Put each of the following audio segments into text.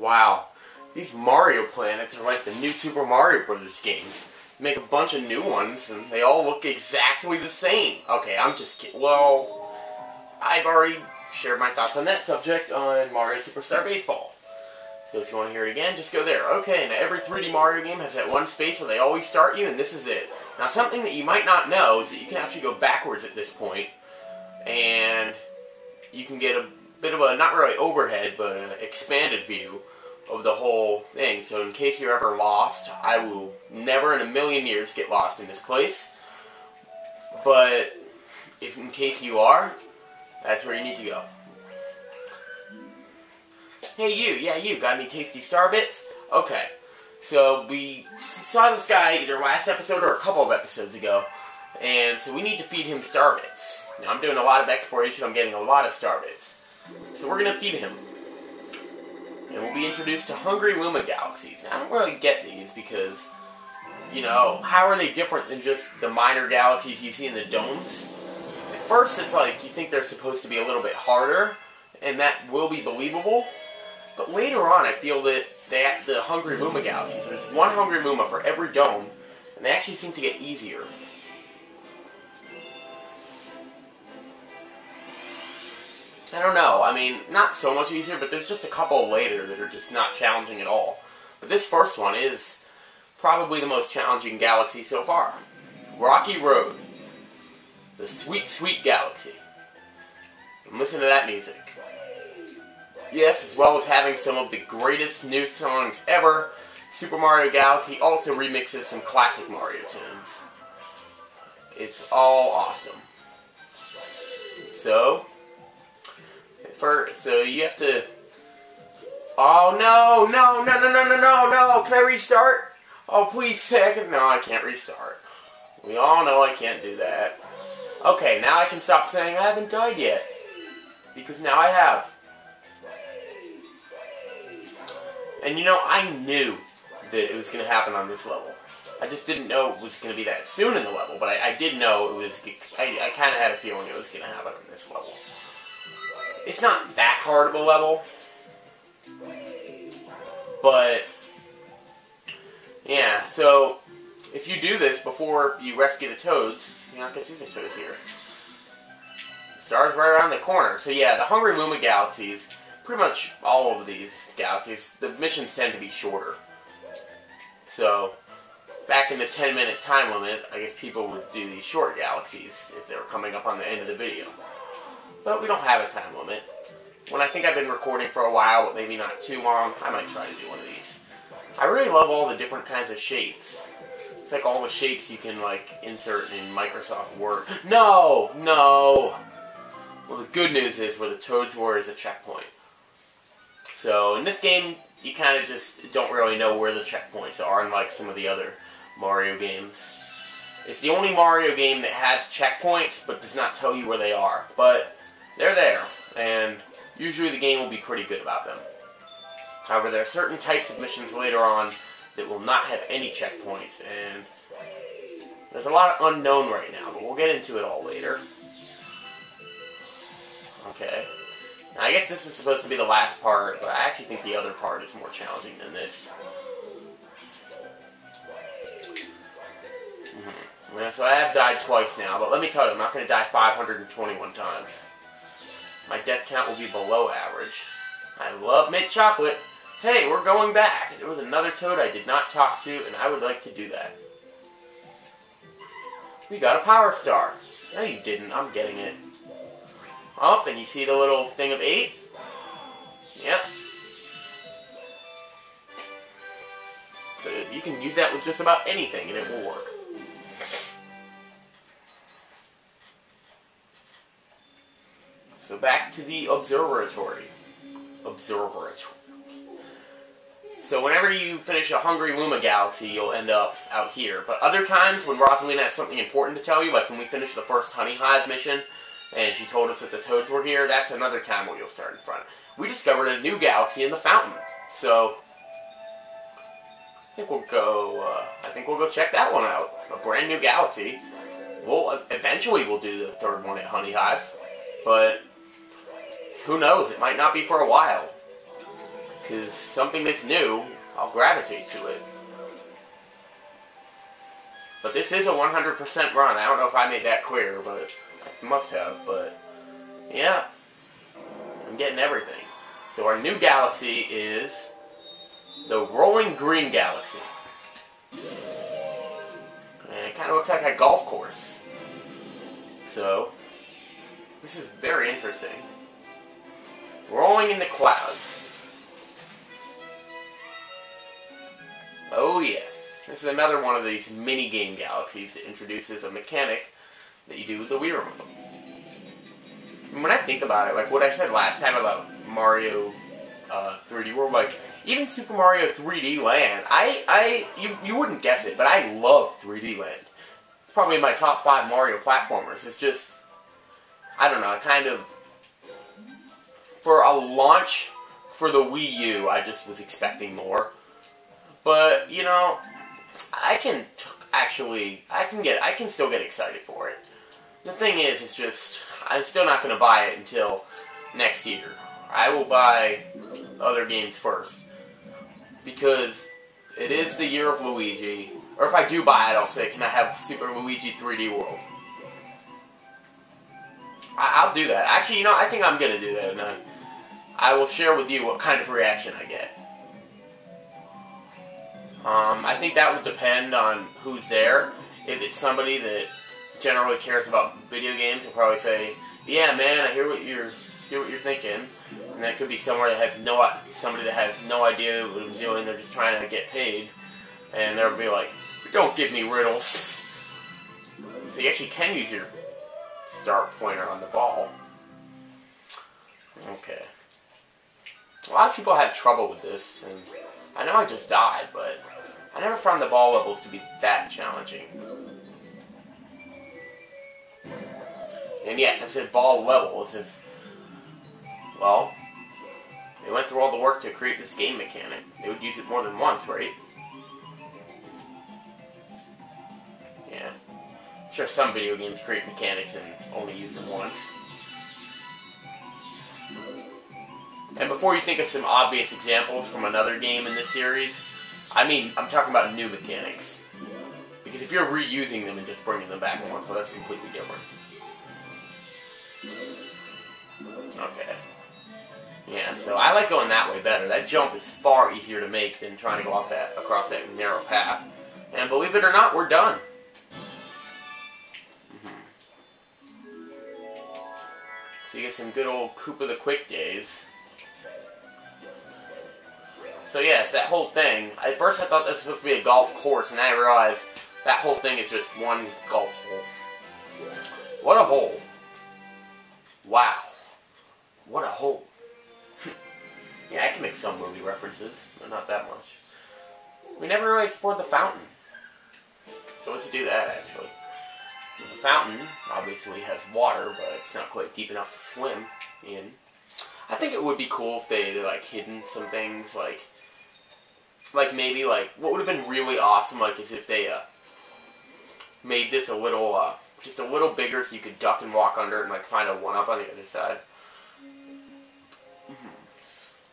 Wow, these Mario planets are like the new Super Mario Brothers games. Make a bunch of new ones, and they all look exactly the same. Okay, I'm just kidding. Well, I've already shared my thoughts on that subject on Mario Superstar Baseball. So if you want to hear it again, just go there. Okay, now every 3D Mario game has that one space where they always start you, and this is it. Now, something that you might not know is that you can actually go backwards at this point, and you can get a bit of a, not really overhead, but an expanded view of the whole thing. So in case you're ever lost, I will never in a million years get lost in this place. But if in case you are, that's where you need to go. Hey you, yeah you, got any tasty star bits? Okay, so we saw this guy either last episode or a couple of episodes ago, and so we need to feed him star bits. Now I'm doing a lot of exploration, I'm getting a lot of star bits. So we're going to feed him. And we'll be introduced to Hungry Luma Galaxies. Now, I don't really get these because, you know, how are they different than just the minor galaxies you see in the domes? At first, it's like you think they're supposed to be a little bit harder, and that will be believable. But later on, I feel that the Hungry Luma Galaxies, there's one Hungry Luma for every dome, and they actually seem to get easier. I don't know, I mean, not so much easier, but there's just a couple later that are just not challenging at all. But this first one is probably the most challenging galaxy so far. Rocky Road. The Sweet, Sweet Galaxy. And listen to that music. Yes, as well as having some of the greatest new songs ever, Super Mario Galaxy also remixes some classic Mario tunes. It's all awesome. So you have to... Oh, no, no, no, no, no, no, no, no, can I restart? Oh, please, second. No, I can't restart. We all know I can't do that. Okay, now I can stop saying I haven't died yet. Because now I have. And you know, I knew that it was going to happen on this level. I just didn't know it was going to be that soon in the level, but I did know it was... I kind of had a feeling it was going to happen on this level. It's not that hard of a level, but yeah, so if you do this before you rescue the toads, you're not going to see the toads here. The star's right around the corner. So yeah, the Hungry Luma Galaxies, pretty much all of these galaxies, the missions tend to be shorter. So back in the 10-minute time limit, I guess people would do these short galaxies if they were coming up on the end of the video. But we don't have a time limit. When I think I've been recording for a while, but maybe not too long, I might try to do one of these. I really love all the different kinds of shapes. It's like all the shapes you can, like, insert in Microsoft Word. No! No! Well, the good news is where the toads were is a checkpoint. So, in this game, you kind of just don't really know where the checkpoints are, unlike some of the other Mario games. It's the only Mario game that has checkpoints, but does not tell you where they are. But they're there, and usually the game will be pretty good about them. However, there are certain types of missions later on that will not have any checkpoints, and there's a lot of unknown right now, but we'll get into it all later. Okay. Now, I guess this is supposed to be the last part, but I actually think the other part is more challenging than this. Yeah, so I have died twice now, but let me tell you, I'm not going to die 521 times. My death count will be below average. I love mint chocolate. Hey, we're going back. There was another toad I did not talk to, and I would like to do that. We got a power star. No, you didn't. I'm getting it. Up, and you see the little thing of 8? Yep. So you can use that with just about anything, and it will work. So back to the observatory. So whenever you finish a Hungry Luma Galaxy, you'll end up out here. But other times, when Rosalina has something important to tell you, like when we finished the first Honey Hive mission, and she told us that the toads were here, that's another time where you'll start in front. We discovered a new galaxy in the fountain. So I think we'll go check that one out. A brand new galaxy. Eventually we'll do the third one at Honey Hive. But who knows? It might not be for a while. Because something that's new, I'll gravitate to it. But this is a 100% run. I don't know if I made that clear, but I must have. But yeah, I'm getting everything. So our new galaxy is the Rolling Green Galaxy. And it kind of looks like a golf course. So this is very interesting. Rolling in the clouds. Oh yes. This is another one of these mini-game galaxies that introduces a mechanic that you do with the Wii remote. And when I think about it, like what I said last time about Mario 3D World, like even Super Mario 3D Land, you wouldn't guess it, but I love 3D Land. It's probably my top 5 Mario platformers. It's just, I don't know, I kind of, for a launch for the Wii U, I just was expecting more. But, you know, I can still get excited for it. The thing is, it's just, I'm still not going to buy it until next year. I will buy other games first. Because it is the year of Luigi. Or if I do buy it, I'll say, can I have Super Luigi 3D World? I'll do that. Actually, you know, I think I'm going to do that. And I will share with you what kind of reaction I get. I think that would depend on who's there. If it's somebody that generally cares about video games, they'll probably say, "Yeah, man, I hear what you're thinking." And that could be somebody that has no idea what I'm doing. They're just trying to get paid, and they'll be like, "Don't give me riddles." So you actually can use your start pointer on the ball. Okay. A lot of people have trouble with this, and I know I just died, but I never found the ball levels to be that challenging. And yes, I said ball level. It says, well, they went through all the work to create this game mechanic. They would use it more than once, right? Yeah. I'm sure some video games create mechanics and only use them once. And before you think of some obvious examples from another game in this series, I mean, I'm talking about new mechanics. Because if you're reusing them and just bringing them back once, well, that's completely different. Okay. Yeah, so I like going that way better. That jump is far easier to make than trying to go across that narrow path. And believe it or not, we're done. So you get some good old Koopa the Quick days. So yes, that whole thing, at first I thought this was supposed to be a golf course, and then I realized that whole thing is just one golf hole. What a hole. Wow. What a hole. Yeah, I can make some movie references, but not that much. We never really explored the fountain. So let's do that, actually. The fountain obviously has water, but it's not quite deep enough to swim in. I think it would be cool if they like hidden some things, like maybe like what would have been really awesome, like is if they made this a little just a little bigger so you could duck and walk under it and like find a 1-up on the other side.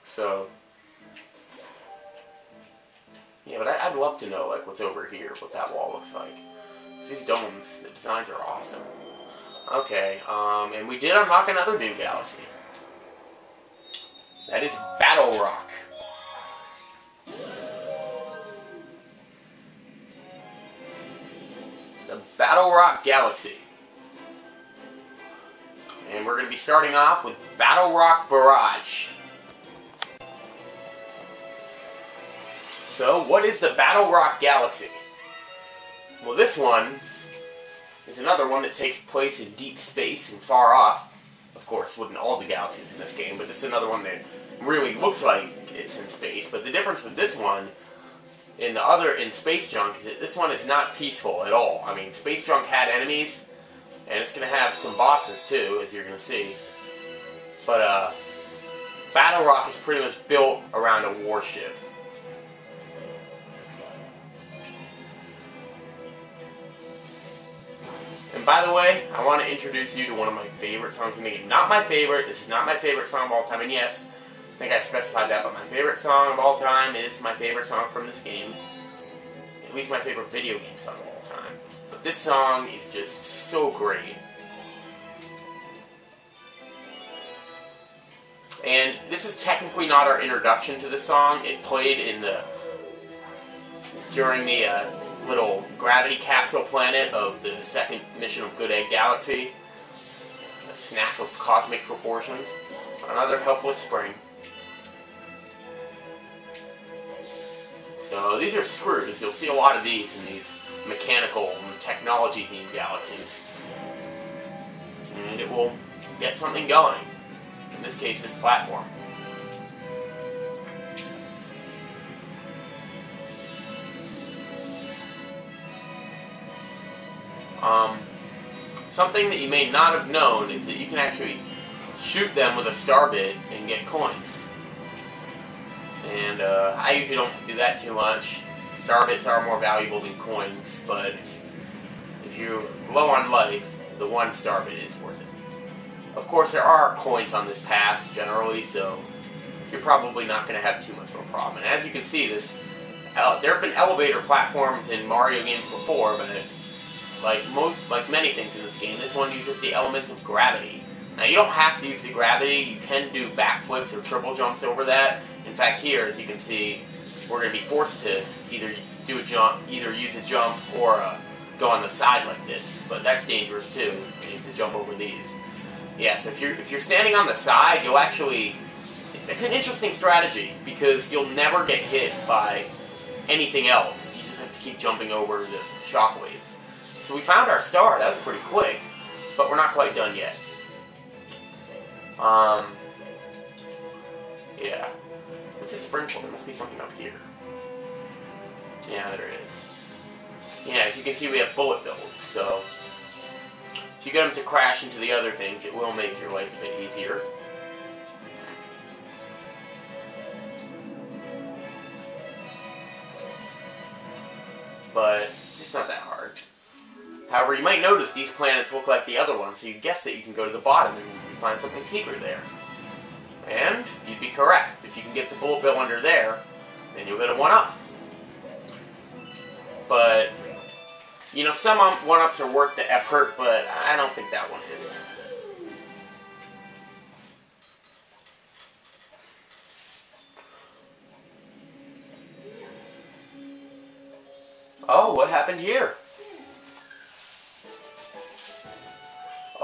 So yeah, but I'd love to know like what's over here, what that wall looks like. These domes, the designs are awesome. Okay, and we did unlock another new galaxy. That is Battlerock. The Battlerock Galaxy. And we're going to be starting off with Battlerock Barrage. So, what is the Battlerock Galaxy? Well, this one is another one that takes place in deep space and far off. Of course, wouldn't all the galaxies in this game, but this is another one that really looks like it's in space. But the difference with this one in Space Junk is that this one is not peaceful at all. I mean, Space Junk had enemies, and it's going to have some bosses too, as you're going to see. But Battlerock is pretty much built around a warship. And by the way, I want to introduce you to one of my favorite songs in the game. Not my favorite. This is not my favorite song of all time. And yes, I think I specified that, but my favorite song of all time is my favorite song from this game. At least my favorite video game song of all time. But this song is just so great. And this is technically not our introduction to the song. It played during the little gravity capsule planet of the second mission of Good Egg Galaxy. A snack of cosmic proportions. Another helpless spring. So these are screws. You'll see a lot of these in these mechanical and technology-themed galaxies. And it will get something going. In this case, this platform. Something that you may not have known is that you can actually shoot them with a star bit and get coins. And I usually don't do that too much. Star bits are more valuable than coins, but if you're low on life, the one star bit is worth it. Of course, there are coins on this path generally, so you're probably not going to have too much of a problem. And as you can see, there have been elevator platforms in Mario games before, but like many things in this game, this one uses the elements of gravity. Now, you don't have to use the gravity. You can do backflips or triple jumps over that. In fact, here, as you can see, we're going to be forced to either use a jump or go on the side like this. But that's dangerous too. You need to jump over these. Yeah, so if you're standing on the side, you'll actually... It's an interesting strategy, because you'll never get hit by anything else. You just have to keep jumping over the shockwaves. So we found our star. That was pretty quick, but we're not quite done yet. Yeah. What's a spring for? There must be something up here. Yeah, there is. Yeah, as you can see, we have bullet bills, so... If you get them to crash into the other things, it will make your life a bit easier. But it's not that hard. However, you might notice these planets look like the other ones, so you guess that you can go to the bottom and find something secret there. And you'd be correct. If you can get the bullet bill under there, then you'll get a 1-up. But, you know, some 1-ups are worth the effort, but I don't think that one is. Oh, what happened here?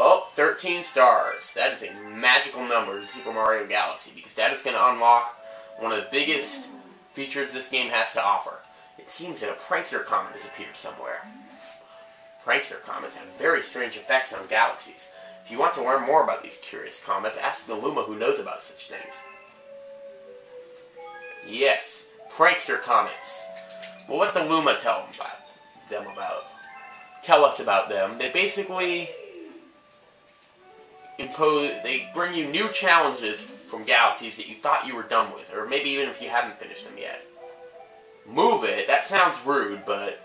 Oh, 13 stars. That is a magical number in Super Mario Galaxy, because that is going to unlock one of the biggest features this game has to offer. It seems that a prankster comet has appeared somewhere. Prankster comets have very strange effects on galaxies. If you want to learn more about these curious comets, ask the Luma who knows about such things. Yes, prankster comets. Well, what the Luma tell us about them. They basically they bring you new challenges from galaxies that you thought you were done with, or maybe even if you haven't finished them yet. Move it. That sounds rude, but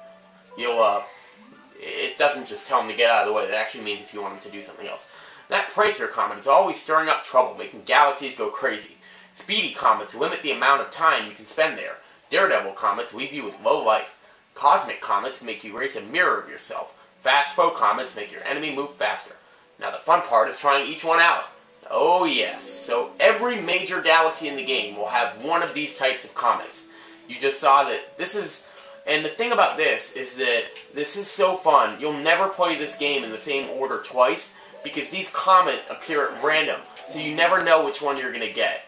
it doesn't just tell them to get out of the way. It actually means if you want them to do something else. That prankster comet is always stirring up trouble, making galaxies go crazy. Speedy comets limit the amount of time you can spend there. Daredevil comets leave you with low life. Cosmic comets make you race a mirror of yourself. Fast foe comets make your enemy move faster. Now the fun part is trying each one out. Oh yes, so every major galaxy in the game will have one of these types of comets. You just saw that this is... And the thing about this is that this is so fun. You'll never play this game in the same order twice, because these comets appear at random, so you never know which one you're going to get.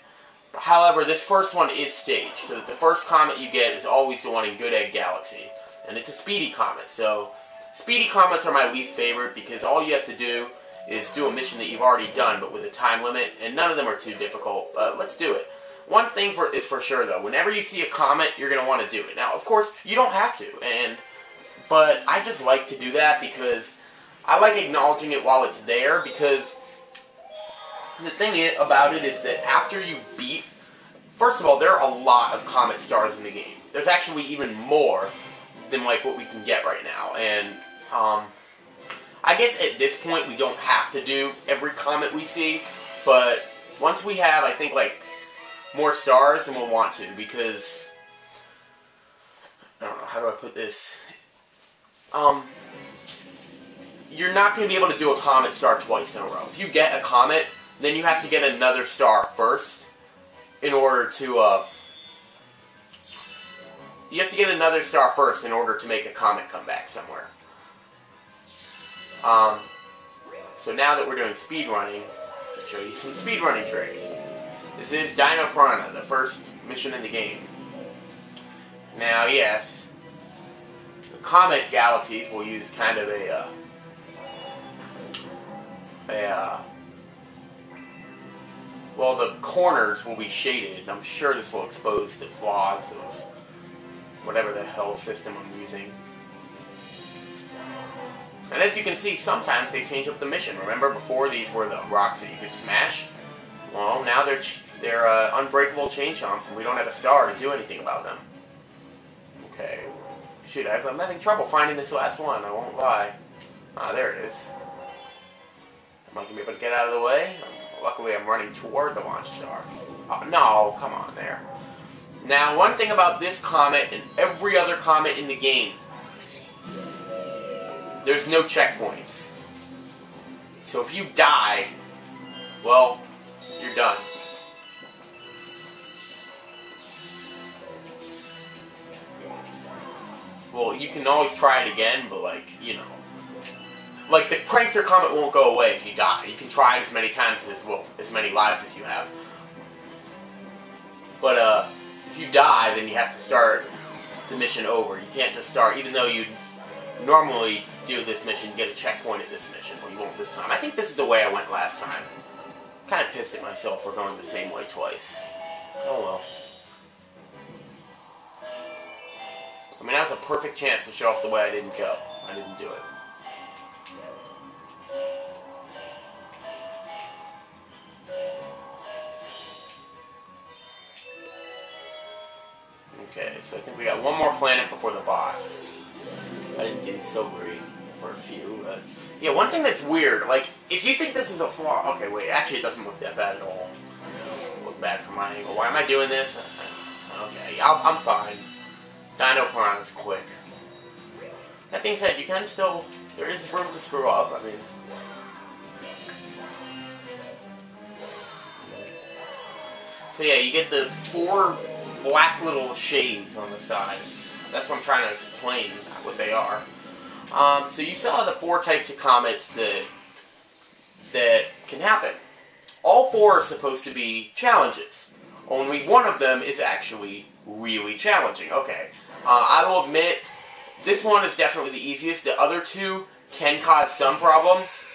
However, this first one is staged, so that the first comet you get is always the one in Good Egg Galaxy. And it's a speedy comet, so... Speedy comets are my least favorite, because all you have to do is do a mission that you've already done, but with a time limit, and none of them are too difficult, but let's do it. One thing is for sure, though, whenever you see a comet, you're going to want to do it. Now, of course, you don't have to, but I just like to do that because I like acknowledging it while it's there, because the thing about it is that after you beat... First of all, there are a lot of comet stars in the game. There's actually even more than like what we can get right now, and I guess at this point we don't have to do every comet we see, but once we have, I think, like more stars than we'll want to, because I don't know, how do I put this? You're not going to be able to do a comet star twice in a row. If you get a comet, then you have to get another star first in order to, you have to get another star first in order to make a comet come back somewhere. So now that we're doing speed running, I'll show you some speed running tricks. This is Dino Piranha, the first mission in the game. Now, yes, the comet galaxies will use kind of well, the corners will be shaded. I'm sure this will expose the flaws of whatever the hell system I'm using. And as you can see, sometimes they change up the mission. Remember, before these were the rocks that you could smash? Well, now they're unbreakable chain chomps, and we don't have a star to do anything about them. Okay. Shoot, I'm having trouble finding this last one, I won't lie. Ah, there it is. Am I going to be able to get out of the way? Luckily, I'm running toward the launch star. Oh, no, come on there. Now, one thing about this comet and every other comet in the game, there's no checkpoints. So if you die, well, you're done. Well, you can always try it again, but like, you know. Like, the prankster comet won't go away if you die. You can try it as many times as, well, as many lives as you have. But, if you die, then you have to start the mission over. You can't just start, even though you'd normally do this mission, get a checkpoint at this mission. Well, you won't this time. I think this is the way I went last time. Kind of pissed at myself for going the same way twice. Oh well. I mean, that was a perfect chance to show off the way I didn't go. I didn't do it. Okay, so I think we got one more planet before the boss. I didn't do so great for a few, but yeah, one thing that's weird, like, if you think this is a flaw, okay, wait, actually it doesn't look that bad at all. It just look bad from my angle. Why am I doing this? Okay, I'm fine. Dino Piranha's quick. That being said, you can still, there is room to screw up, I mean. So yeah, you get the 4 black little shades on the sides. That's what I'm trying to explain, what they are. So you saw the 4 types of comets that can happen. All 4 are supposed to be challenges. Only one of them is actually really challenging. Okay, I will admit, this one is definitely the easiest. The other 2 can cause some problems,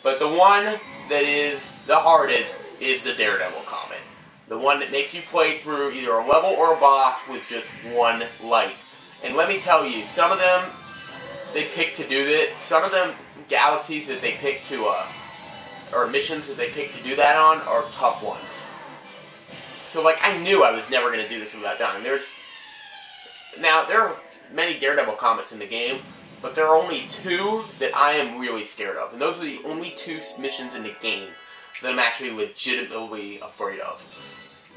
but the one that is the hardest is the Daredevil comet. The one that makes you play through either a level or a boss with just 1 life. And let me tell you, some of them they pick to do that. Some of them galaxies that they pick to, or missions that they pick to do that on are tough ones. So, like, I knew I was never going to do this without dying. Now, there are many Daredevil comets in the game, but there are only 2 that I am really scared of. And those are the only 2 missions in the game that I'm actually legitimately afraid of.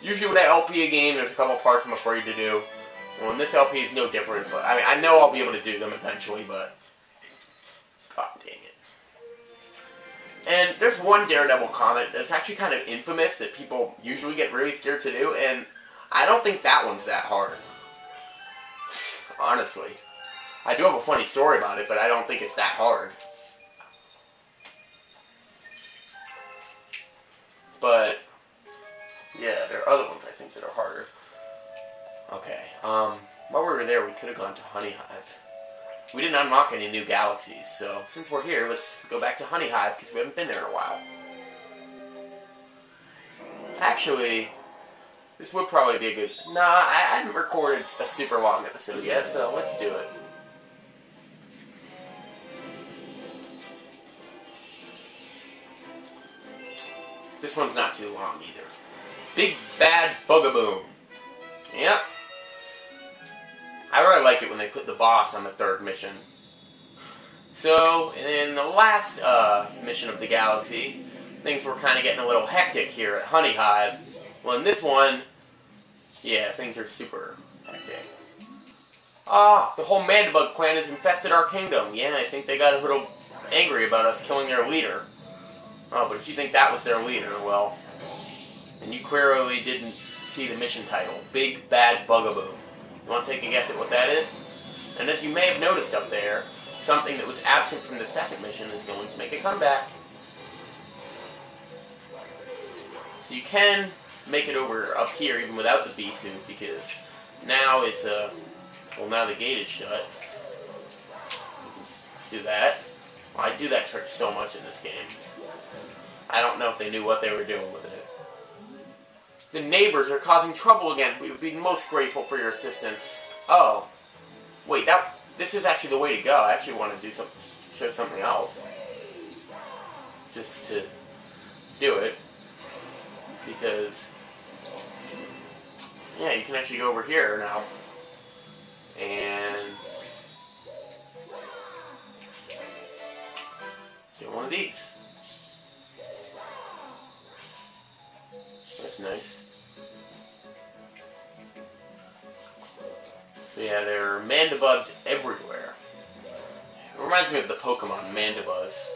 Usually with that LP game, there's a couple parts I'm afraid to do. Well, in this LP is no different, but I mean, I know I'll be able to do them eventually, but god dang it. And there's one Daredevil comet that's actually kind of infamous that people usually get really scared to do, and I don't think that one's that hard. Honestly. I do have a funny story about it, but I don't think it's that hard. But yeah, there are other ones I think that are harder. Okay, while we were there, we could have gone to Honey Hive. We didn't unlock any new galaxies, so since we're here, let's go back to Honey Hive, because we haven't been there in a while. Actually, this would probably be a good... Nah, I haven't recorded a super long episode yet, so let's do it. This one's not too long, either. Big Bad Bugaboom. Yep. I really like it when they put the boss on the 3rd mission. So, in the last mission of the galaxy, things were kind of getting a little hectic here at Honey Hive. Well, in this one, Yeah, things are super hectic. Ah, the whole Mandibug clan has infested our kingdom. Yeah, I think they got a little angry about us killing their leader. Oh, but if you think that was their leader, well, then you clearly didn't see the mission title, Big Bad Bugaboo. You want to take a guess at what that is? And as you may have noticed up there, something that was absent from the second mission is going to make a comeback. So you can make it over up here even without the bee suit, because now it's well, now the gate is shut. You can just do that. Well, I do that trick so much in this game. I don't know if they knew what they were doing with it. The neighbors are causing trouble again. We would be most grateful for your assistance. Oh. Wait, this is actually the way to go. I actually want to do show something else. Just to do it. Because, yeah, you can actually go over here now. And get one of these. That's nice. So yeah, there are mandibugs everywhere. It reminds me of the Pokemon Mandibuzz.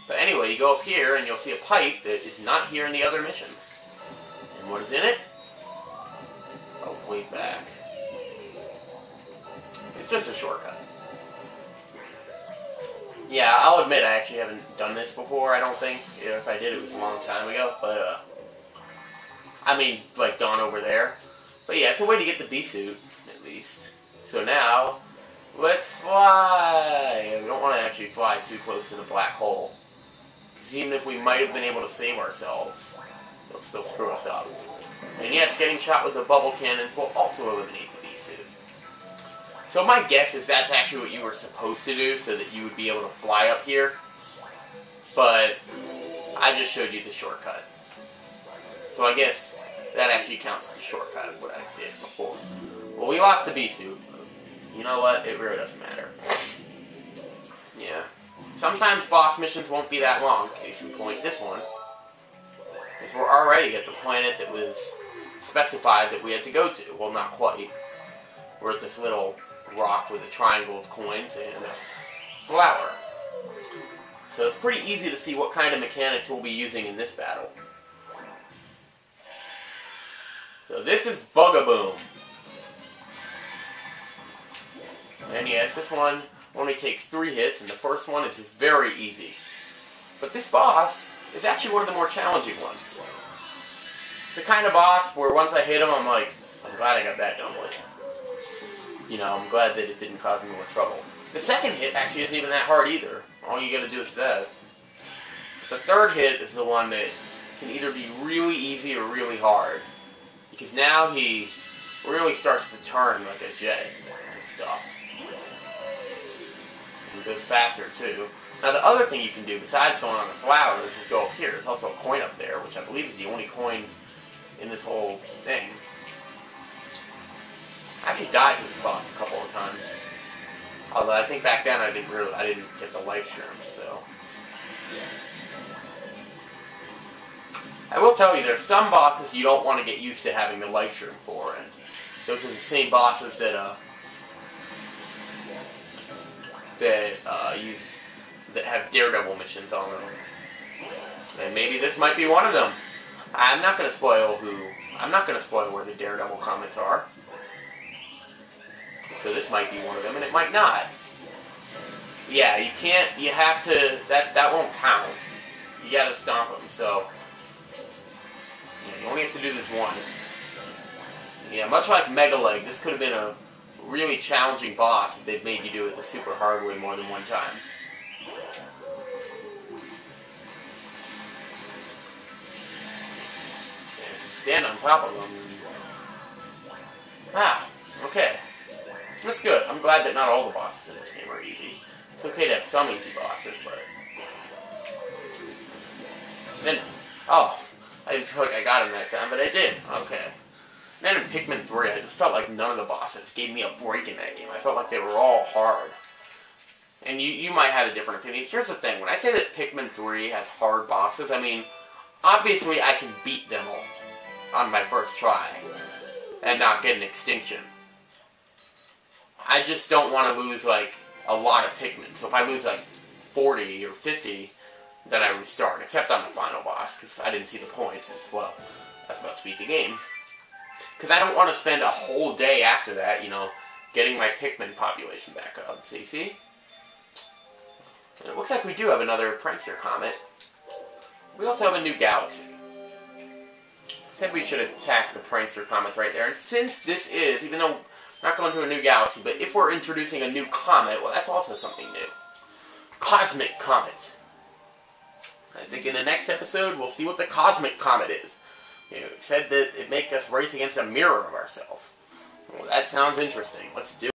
But anyway, you go up here and you'll see a pipe that is not here in the other missions. And what is in it? Oh, way back. It's just a shortcut. Yeah, I'll admit I actually haven't done this before, I don't think. If I did, it was a long time ago. But, I mean, like, gone over there. But yeah, it's a way to get the bee suit, at least. So now, let's fly! We don't want to actually fly too close to the black hole. Because even if we might have been able to save ourselves, it'll still screw us up. And yes, getting shot with the bubble cannons will also eliminate the bee suit. So my guess is that's actually what you were supposed to do, so that you would be able to fly up here. But I just showed you the shortcut. So I guess that actually counts as a shortcut of what I did before. Well, we lost the bee suit. You know what? It really doesn't matter. Yeah. Sometimes boss missions won't be that long. Case in point, this one. Because we're already at the planet that was specified that we had to go to. Well, not quite. We're at this little rock with a triangle of coins and a flower. So it's pretty easy to see what kind of mechanics we'll be using in this battle. So this is Bugaboom. And yes, this one only takes 3 hits, and the first one is very easy. But this boss is actually one of the more challenging ones. It's the kind of boss where once I hit him, I'm like, I'm glad I got that done with. You know, I'm glad that it didn't cause me more trouble. The second hit actually isn't even that hard either. All you gotta do is that. The third hit is the one that can either be really easy or really hard. Because now he really starts to turn like a jet and stuff. And it goes faster too. Now the other thing you can do, besides going on the flowers, is go up here. There's also a coin up there, which I believe is the only coin in this whole thing. I actually died to this boss a couple of times. Although I think back then I didn't get the life serum, so. I will tell you, there's some bosses you don't want to get used to having the life serum for, and those are the same bosses that have Daredevil missions on them. And maybe this might be one of them. I'm not gonna spoil where the Daredevil comets are. So this might be one of them, and it might not. Yeah, you have to, that won't count. You gotta stomp them, so. Yeah, you only have to do this once. Yeah, much like Mega Leg, this could have been a really challenging boss if they'd made you do it the super hard way more than one time. And if you stand on top of them. Wow, okay. That's good. I'm glad that not all the bosses in this game are easy. It's okay to have some easy bosses, but. Then, oh. I didn't feel like I got him that time, but I did. Okay. Then in Pikmin 3, I just felt like none of the bosses gave me a break in that game. I felt like they were all hard. And you might have a different opinion. Here's the thing. When I say that Pikmin 3 has hard bosses, I mean, obviously I can beat them all. on my first try and not get an extinction. I just don't want to lose, like, a lot of Pikmin. So if I lose, like, 40 or 50, then I restart. Except on the final boss, because I didn't see the points, since, well, that's about to beat the game. Because I don't want to spend a whole day after that, you know, getting my Pikmin population back up. See? And it looks like we do have another Prankster Comet. We also have a new galaxy. Said we should attack the Prankster Comets right there. And since this is, even though we're not going to a new galaxy, but if we're introducing a new comet, well, that's also something new. Cosmic Comet. I think in the next episode, we'll see what the Cosmic Comet is. You know, it said that it makes us race against a mirror of ourselves. Well, that sounds interesting. Let's do it.